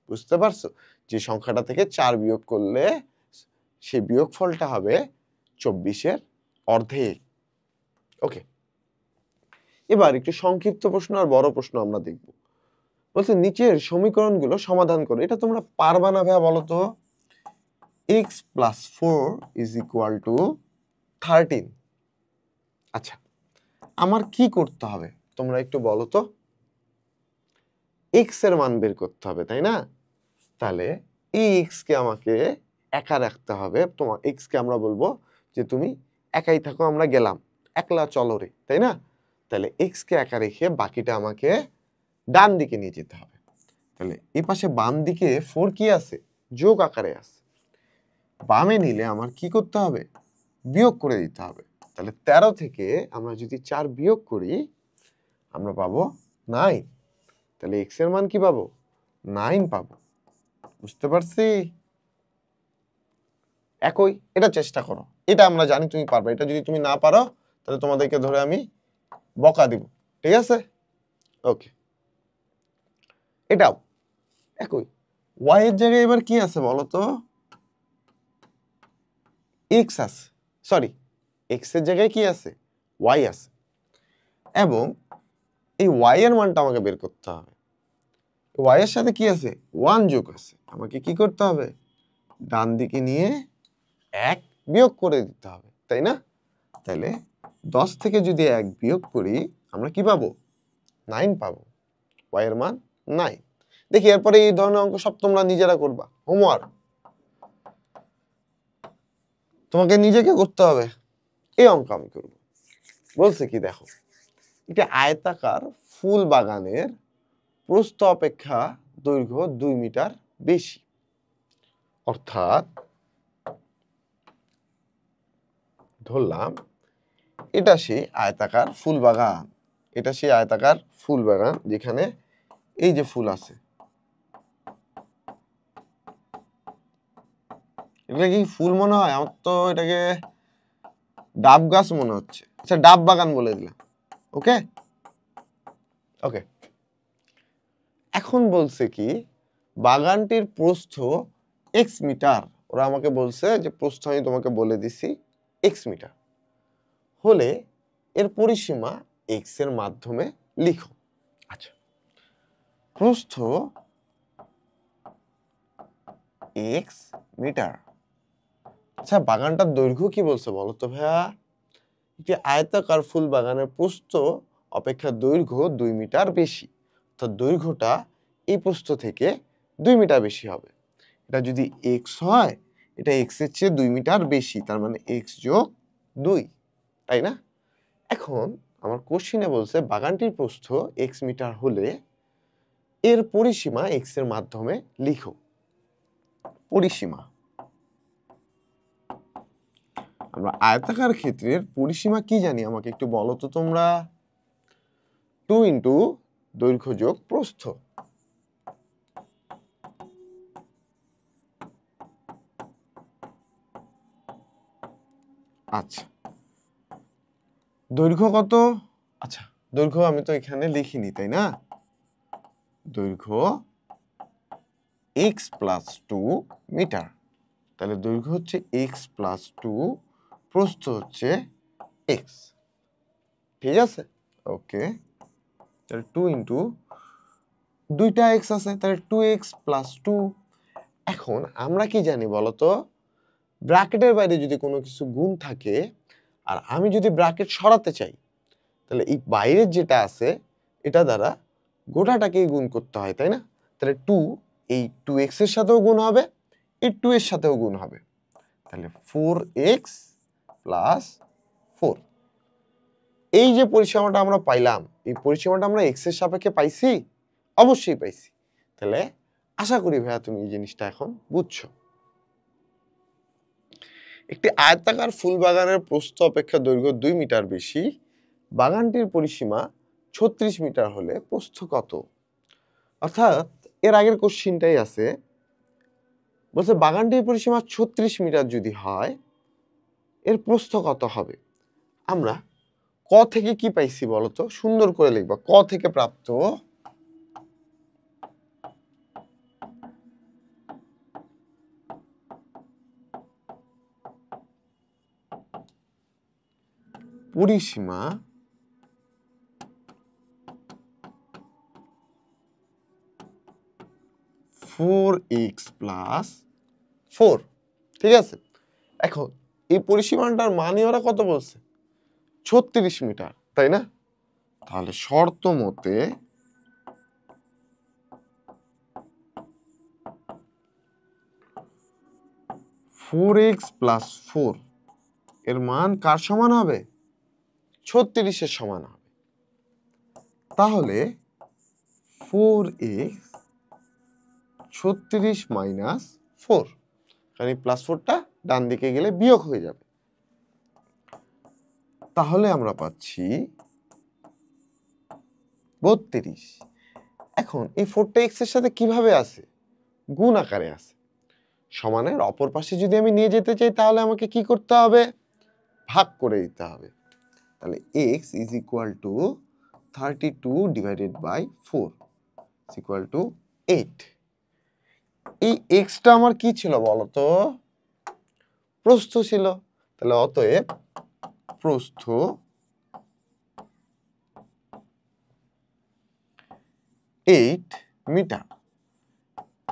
বুঝতে পারছো? যে সংখ্যাটা থেকে 4 বিয়োগ করলে সেই বিয়োগফলটা হবে 24-এর অর্ধেক। ওকে, এবার একটু সংক্ষিপ্ত প্রশ্ন আর বড় প্রশ্ন আমরা দেখব। বলছে নিচের সমীকরণগুলো সমাধান করো। এটা তোমরা পারবা না ভাইয়া, বলো তো? x plus 4 is equal two 13। আচ্ছা, আমার কি করতে হবে তোমরা একটু বলো তো? x এর মান বের করতে হবে, তাই না? তাহলে এই x কে আমাকে একা রাখতে হবে। তোমার x কে আমরা বলবো যে তুমি একাই থাকো, আমরা গেলাম, একলা চলো রে, তাই না? তাহলে x কে একা রেখে বাকিটা আমাকে ডান দিকে নিয়ে যেতে হবে। তাহলে এই পাশে বাম দিকে 4 কি আছে? যোগ আকারে আছে। বামে নিলে আমার কি করতে হবে? বিয়োগ করে দিতে হবে। তাহলে 13 থেকে আমরা যদি 4 বিয়োগ করি আমরা পাবো 9। তাহলে x এর মান কি পাবো? 9 পাবো। বুঝতে পারছি? একই, এটা চেষ্টা করো। এটা আমরা জানি তুমি পারবে। এটা যদি তুমি না পারো তাহলে তোমাদেরকে ধরে আমি বকা দিব, ঠিক আছে? ওকে, এটাও একই। y এর জায়গায় এবার কি আছে বলো তো? x আছে, সরি, x এর জায়গায় কি আছে? y আছে। এবং এই y এর মানটা আমাকে বের করতে হবে। y এর সাথে কি আছে? 1 যোগ আছে। আমাকে কি করতে হবে? ডান দিকে নিয়ে 1 বিয়োগ করে দিতে হবে, তাই না? তাহলে 10 থেকে যদি 1 বিয়োগ করি আমরা কি পাবো? 9 পাবো। y এর মান 9। দেখি এরপরে এই ধরনের অঙ্ক সব তোমরা নিজেরা করবা, হোমওয়ার্ক তোমাকে নিজেকে করতে হবে। এই অঙ্ক আমি করব। বলছে কি দেখো, একটি আয়তাকার ফুল বাগানের প্রস্থ অপেক্ষা দৈর্ঘ্য 2 মিটার বেশি। অর্থাৎ ধরলাম এটা সেই আয়তাকার ফুল বাগান, এটা সেই আয়তাকার ফুল বাগান যেখানে এই যে ফুল আছে। এটা কি ফুল মনে হয়? আমার তো এটাকে ডাব গাছ মনে হচ্ছে। আচ্ছা, ডাব বাগান বলে দিলাম। ওকে ওকে, এখন বলছে কি বাগানটির প্রস্থ x মিটার। ওরা আমাকে বলছে যে প্রস্থ আমি তোমাকে বলে দিছি x মিটার হলে এর পরিসীমা x এর মাধ্যমে লিখো। আচ্ছা, প্রস্থ x মিটার। আচ্ছা, বাগানটার দৈর্ঘ্য কি বলছে বলো তো ভাইয়া? একটি আয়তাকার ফুল বাগানের প্রস্থ অপেক্ষা দৈর্ঘ্য 2 মিটার বেশি। অর্থাৎ দৈর্ঘ্যটা এই প্রস্থ থেকে 2 মিটার বেশি হবে। এটা যদি x হয়, এটা x এর চেয়ে 2 মিটার বেশি, তার মানে x যোগ 2, তাই না? এখন আমার কোশ্চিনে বলছে বাগানটির প্রস্থ x মিটার হলে এর পরিসীমা x এর মাধ্যমে লিখো। পরিসীমা, আমরা আয়তাকার ক্ষেত্রের পরিসীমা কি জানি আমাকে একটু বলো তো তোমরা? 2 ইন্টু দৈর্ঘ্য যোগ প্রস্থ। আচ্ছা, দৈর্ঘ্য কত? আচ্ছা, দৈর্ঘ্য আমি তো এখানে লিখিনি, তাই না? দৈর্ঘ্য x প্লাস 2 মিটার। তাহলে দৈর্ঘ্য হচ্ছে x প্লাস 2, প্রস্থ হচ্ছে x, ঠিক আছে? ওকে, তাহলে 2 ইন্টু দুইটা x আছে, তাহলে 2x প্লাস 2। এখন আমরা কি জানি বলো তো? ব্র্যাকেটের বাইরে যদি কোনো কিছু গুণ থাকে আর আমি যদি ব্র্যাকেট সরাতে চাই তাহলে এই বাইরের যেটা আছে এটা দ্বারা গোটাটাকেই গুণ করতে হয়, তাই না? তাহলে 2 এই 2x এর সাথেও গুণ হবে, এই 2 এর সাথেও গুণ হবে। তাহলে 4x প্লাস 4। এই যে পরিসীমাটা আমরা পাইলাম, এই পরিসীমাটা আমরা x এর সাপেক্ষে পাইছি? অবশ্যই পাইছি। তাহলে আশা করি ভাইয়া তুমি এই জিনিসটা এখন বুঝছো। একটি আয়তাকার ফুল বাগানের প্রস্থ অপেক্ষা দৈর্ঘ্য 2 মিটার বেশি। বাগানটির পরিসীমা 36 মিটার হলে প্রস্থ কত? অর্থাৎ এর আগের কোশ্চিনটাই আছে, বলছে বাগানটির পরিসীমা 36 মিটার যদি হয় এর প্রস্থ কত হবে? আমরা ক থেকে কি পাইছি বলতো, সুন্দর করে লিখবা। ক থেকে প্রাপ্ত পরিসীমা ফোর এক্স প্লাস ফোর। ঠিক আছে, এখন এই পরিসীমাটার মানে ওরা কত বলছে? 36 মিটার, তাই না? তাহলে শর্ত মতে ফোর এক্স প্লাস ফোর এর মান কার সমান হবে? 36-এর সমান হবে। তাহলে 4x 36 মাইনাস 4, কারণ এই প্লাস 4টা ডান দিকে গেলে বিয়োগ হয়ে যাবে। তাহলে আমরা পাচ্ছি 32। এখন এই 4টা x এর সাথে কিভাবে আছে? গুণ আকারে আছে। সমানের অপর পাশে যদি আমি নিয়ে যেতে চাই তাহলে আমাকে কি করতে হবে? ভাগ করে দিতে হবে। তাহলে x is equal to 32 divided by 4 is equal to 8। এই এক্সটা আমার কি ছিল বলতো? প্রস্থ ছিল। তাহলে অতএব প্রস্থ এইট মিটার।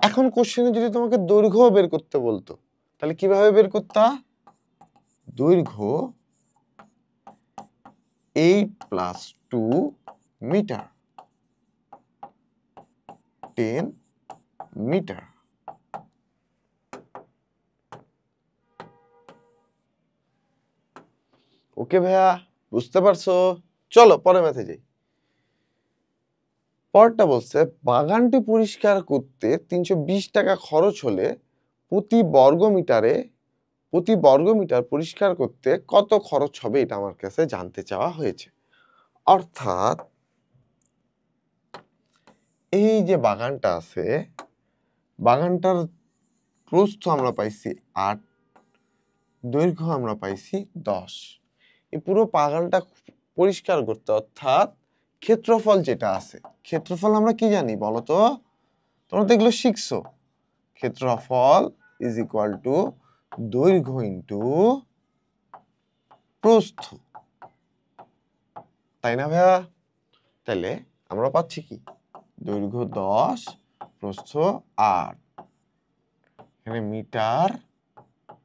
এখন কোশ্চেনে যদি তোমাকে দৈর্ঘ্য বের করতে বলতো তাহলে কিভাবে বের করতা? দৈর্ঘ্য 8 প্লাস 2 মিটার 10 মিটার। ওকে ভাইয়া, বুঝতে পারছো? চলো পরে ম্যাথে যাই। পরটা বলছে বাগানটি পরিষ্কার করতে 320 টাকা খরচ হলে প্রতি বর্গমিটার পরিষ্কার করতে কত খরচ হবে, এটা আমার কাছে জানতে চাওয়া হয়েছে। অর্থাৎ এই যে বাগানটা আছে, বাগানটার প্রস্থ আমরা পাইছি 8, দৈর্ঘ্য আমরা পাইছি 10। এই পুরো বাগানটা পরিষ্কার করতে, অর্থাৎ ক্ষেত্রফল যেটা আছে, ক্ষেত্রফল আমরা কি জানি বলতো? তোমরা তো এগুলো শিখছো। ক্ষেত্রফল ইজ ইকুয়াল টু দৈর্ঘ্য ইন্টু প্রস্থ, তাই না ভাইয়া? তাহলে আমরা পাচ্ছি কি? দৈর্ঘ্য 10, প্রস্থ 8, এখানে মিটার,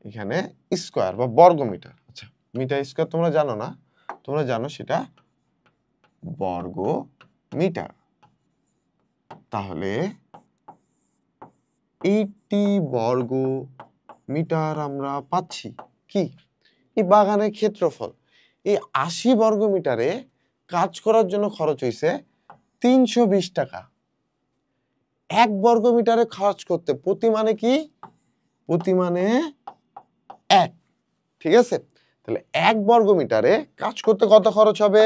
এখানে স্কয়ার বা বর্গ মিটার। আচ্ছা, মিটার স্কয়ার তোমরা জানো না, তোমরা জানো সেটা বর্গ মিটার। তাহলে 80 বর্গ মিটার আমরা পাচ্ছি কি? এই বাগানের ক্ষেত্রফল। এই 80 বর্গ মিটারে কাজ করার জন্য খরচ হয়েছে 320 টাকা। 1 বর্গ মিটারে খরচ করতে প্রতি মানে কি? প্রতি মানে 1। ঠিক আছে, তাহলে 1 বর্গ মিটারে কাজ করতে কত খরচ হবে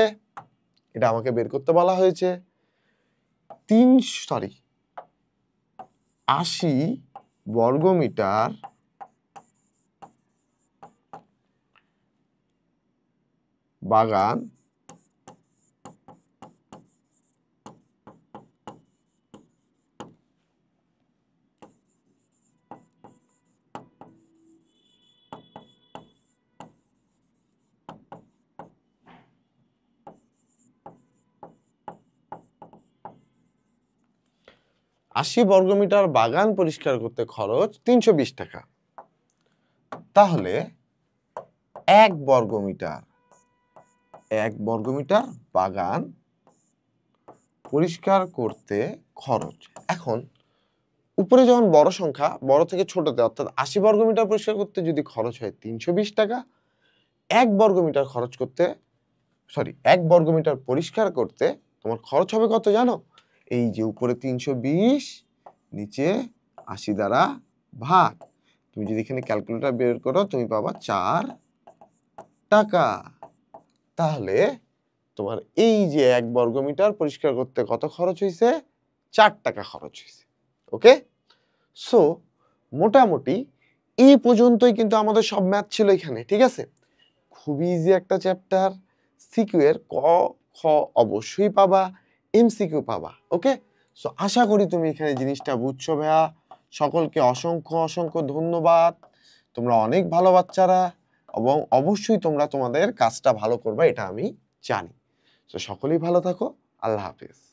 এটা আমাকে বের করতে বলা হয়েছে। 80 বর্গ মিটার বাগান বর্গমিটার বাগান পরিষ্কার করতে খরচ 320 টাকা। তাহলে 1 বর্গমিটার বাগান পরিষ্কার করতে খরচ। এখন উপরে যখন বড় সংখ্যা বড় থেকে ছোটতে, অর্থাৎ 80 বর্গমিটার পরিষ্কার করতে যদি খরচ হয় 320 টাকা, 1 বর্গমিটার পরিষ্কার করতে তোমার খরচ হবে কত জানো? এই যে উপরে 320, নিচে 80 দ্বারা ভাগ। তুমি যদি এখানে ক্যালকুলেটর বের করো তুমি পাবা 4 টাকা। তাহলে তোমার এই যে 1 বর্গমিটার পরিষ্কার করতে কত খরচ হয়েছে? 4 টাকা খরচ হয়েছে। ওকে, সো মোটামুটি এই পর্যন্তই কিন্তু আমাদের সব ম্যাথ ছিল এখানে। ঠিক আছে, খুবই ইজি একটা চ্যাপ্টার। সিকিউ এর ক খ অবশ্যই পাবা, এমসিকিউ পাবা। ওকে, সো আশা করি তুমি এখানে জিনিসটা বুঝছো ভাইয়া। সকলকে অসংখ্য অসংখ্য ধন্যবাদ। তোমরা অনেক ভালো বাচ্চারা এবং অবশ্যই তোমরা তোমাদের কাজটা ভালো করবে, এটা আমি জানি। তো সকলেই ভালো থাকো। আল্লাহ হাফেজ।